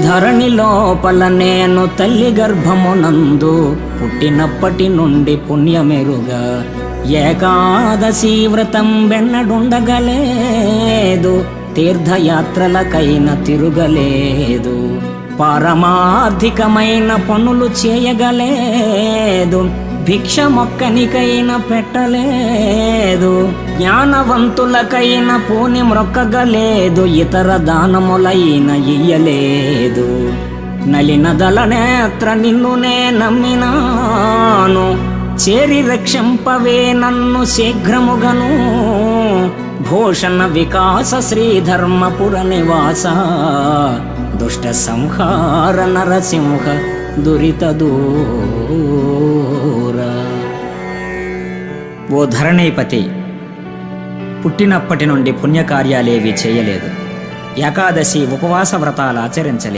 ధరణి లోపల నేను తల్లి గర్భమునందు పుట్టినప్పటి నుండి పుణ్యమెరుగా ఏకాదశి వ్రతం వెన్నడుండగలేదు, తీర్థయాత్రలకైన తిరుగలేదు, పారమార్థికమైన పనులు చేయగలేదు, భిక్ష మొక్కనికైనా పెట్టలేదు, జ్ఞానవంతులకైన పూని మ్రొక్కగలేదు, ఇతర దానములైన ఇయ్యలేదు. నలినదల నేత్ర నిన్నునే నమ్మినాను, చేరి రక్షింపవే నన్ను శీఘ్రముగను. భూషణ వికాస శ్రీధర్మపుర నివాస, దుష్ట సంహార నరసింహ దురిత దూర. ఓ ధరణీపతి, పుట్టినప్పటి నుండి పుణ్యకార్యాలేవి చేయలేదు, ఏకాదశి ఉపవాస వ్రతాలు ఆచరించలేదు.